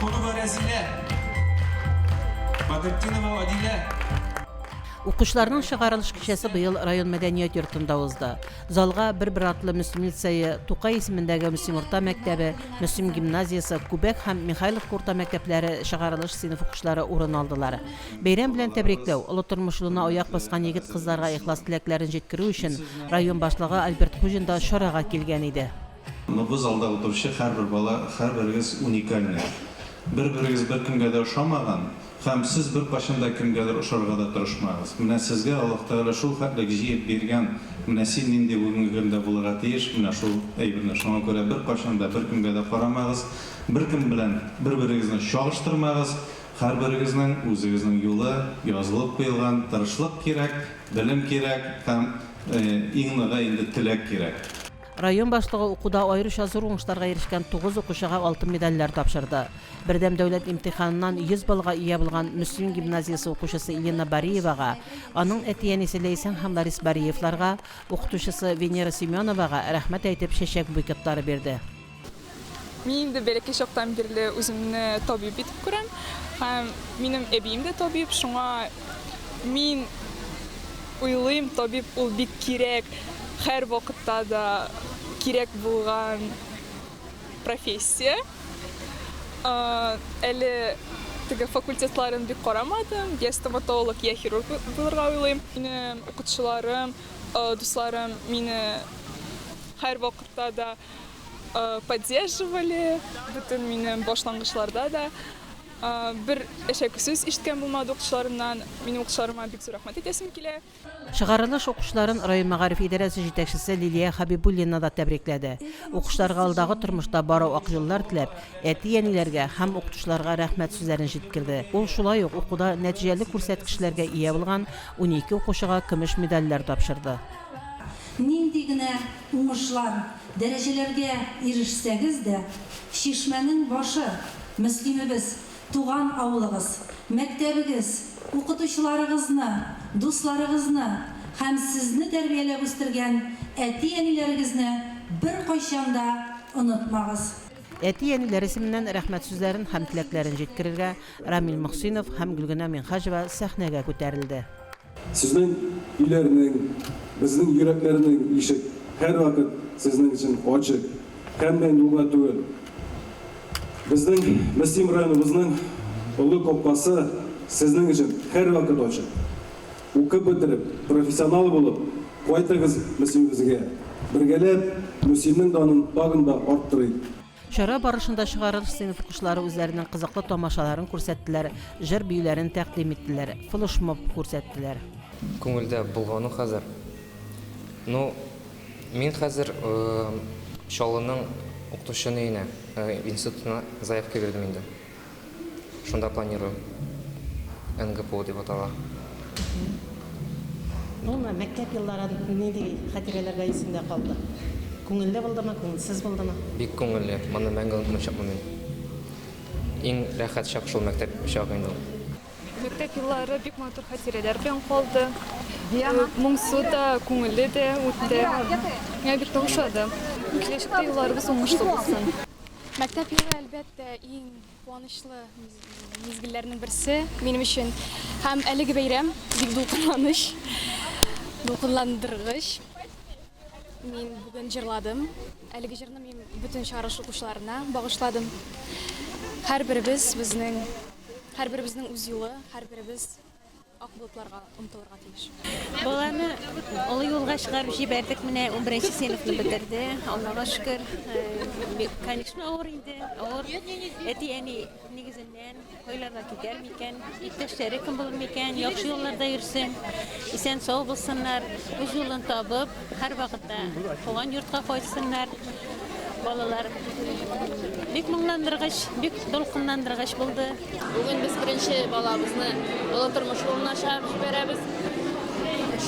Mahmudova Razile, Badrettinova Adile. Оқушыларның шығарылыш кешесі быйыл район мәдәният йортында узды. Залга бер атлы Мөслим лицейы, Тукай исемендәге Мөслим урта мәктәбе, Мөслим гимназиясы, Күбәк һәм Михайлов урта мәктәпләре шығарылыш сыйныф укучылары урын алдылар. Бәйрәм белән тәбрикләү, олы тормыш юлына аяк баскан егет-кызларга ихлас теләкләрен җиткерү өчен район башлыгы Альберт Хуҗин да чарага килгән иде. Бу залда утыручы һәрбер бала, һәрберегез уникальный. Бер-берегез бер кемгә дә ошамаган, һәм сез бер кашында кемгәдер ошарга да тырышмагыз. Менә сезгә Аллаһ Тәгалә шул хәтлек җыеп биргән, менә син нинди бүгенге көндә булырга тиеш, менә шул әйберне шуңа күрә бер кашында бер кемгә дә карамагыз, бер кем белән бер-берегезне чагыштырмагыз. Һәрберегезнең үзегезнең юлы язылып куелган, тырышлык кирәк, белем кирәк һәм иң ныгы инде теләк кирәк. Район башлыгы укуда аеруча зур уңышларга ирешкән 9 укучыга алтын медальләр тапшырды. Бердәм дәүләт имтиханыннан 100 баллга ия булган Мөслим гимназиясы укучысы Елена Бариевага, аның әти-әнисе Ләйсән һәм Ларис Бариевларга, укытучысы Венера Семеновага рәхмәт әйтеп чәчәк букеттары бирде. Мин инде бәләкәй чактан бирле үземне табиб итеп күрәм. Һәм минем әбием дә табиб, шуңа мин уйлыйм, табиб ул бик кирәк, һәр вакытта да кирәк булган профессия. Әле теге факультетларын бик карамадым, я стоматолог, я хирург булырга уйлыйм. Минем укытучыларым, дусларым мине һәр вакытта да поддерживали, bütün минем башлангычларда да. Бер әшәке сүз ишеткән булмады укучыларымнан, минем укучыларыма бик зур рәхмәт әйтәсем килә. Шығарылыш укучыларын район мәгариф идарәсе җитәкчесе Лилия Хабибуллина да тәбрикләде. Укучыларга алдагы тормышта бару ак юллар теләп, әти-әниләргә һәм укучыларга рәхмәт сүзләрен җиткерде. Ул шулай ук укуда нәтиҗәле күрсәткечләргә ия булган 12 укучыга көмеш медальләр тапшырды. Нинди генә уңышлар, дәрәҗәләргә ирешсәгез дә, Шишмәнең башы, Мөслимебез, туган авылыгыз, мәктәбегез, укытучыларыгызны, дусларыгызны һәм сезне тәрбияләп үстергән әти-әниләрегезне бер кайчан да онытмагыз. Әти-әниләр исеменнән рәхмәт сүзләрен һәм теләкләрен җиткерергә Рамил Мөхсинов һәм Гөлгенә Минхаҗева сәхнәгә күтәрелде. Сезнең үйләрнең, безнең йөрәкләрнең ишек һәр вакыт сезнең өчен ачык, һәм дә юлга түгел. Безнең Мөслим районыбызның олы капкасы сезнең өчен һәр вакыт ачык. Укып бетереп, профессионал булып, кайтыгыз Мөслимебезгә. Бергәләп Мөслимнең данын тагын да арттырыйк. Шара барышында шығарылыш сыйныф укучылары үзләренең кызыклы тамашаларын күрсәттеләр, җыр биюләрен тәкъдим иттеләр, флешмоб күрсәттеләр. Күңелдә булганы хәзер. Мин хәзер Чаллының укытучыны институтына заявка бирдем инде. Шунда планирую. НГПО дип атала. Мәктәп елларын нинди хатирәләргә исендә калды? Күңелле булдымы, күңелсез булдымы? Бик күңелле. Моны мәңге онытмаячакмын мин. Иң рәхәт чак шул мәктәп чагы инде. Мәктәп еллары бик матур хатирәләр белән калды. Моңсу да, күңелле дә үтте. Миңа бик ошады. Киләчәктә елларыбыз уңышлы булсын. Мәктәп елы әлбәттә иң куанычлы мизгелләрнең берсе минем өчен. Һәм әлеге бәйрәм бик дулкынландыргыч. Мин бүген җырладым. Әлеге җырны мин бүтән чыгарыш укучыларына багышладым. Һәрберебез һәрберебезнең үз юлы, һәрберебез ак болытларга омтылырга тиеш. Баланы олы юлга чыгарып җибәрдек, менә 11нче сыйныфны бетерде. Аллага шөкер. Конечно, авыр инде. Авыр. Әти-әни нигезеннән кайларга китәр микән? Иптәшләре кем булыр микән? Яхшы юлларда йөрсен. Исән сау булсыннар, үз юлын табып, һәр вакытта туган йортка кайтсыннар. Балалар бик моңландыргыч, бик дулкынландыргыч булды. Бүген без беренче балабызны олы тормыш юлына чыгарып җибәрәбез.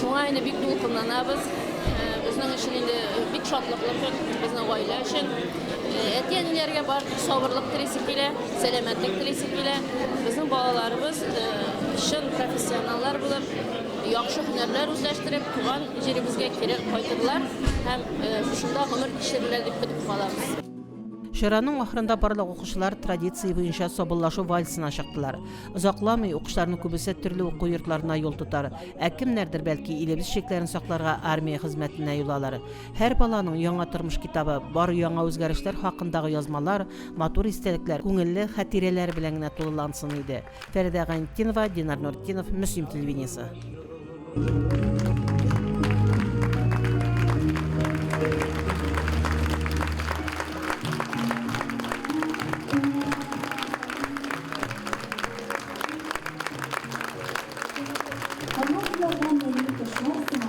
Шуңа инде бик дулкынланабыз. Безнең өчен инде бик шатлыклы көн, безнең гаилә өчен. Әти-әниләргә бар сабырлык телисе килә, сәламәтлек телисе килә. Безнең балаларыбыз чын профессионаллар булып, яхшы һөнәрләр үзләштереп, туган җиребезгә кире кайтырлар һәм шунда гомер кичерерләр дип көтеп калабыз. Чараның ахырында барлык укучылар традиция буенча соболлашу вальсына чыктылар. Озакламый укучыларның күбесе төрле уку йортларына юл тотар. Кемнәрдер бәлки илебез чекләрен сакларга армия хезмәтенә юл алар. Һәр баланың яңа тормыш китабы, бар яңа үзгәрешләр хакындагы язмалар, матур истәлекләр, күңелле хатирәләр белән генә тулылансын иде. Фәридә Гайнетдинова, Динар Нуртдинов, Мөслим телевидениесе.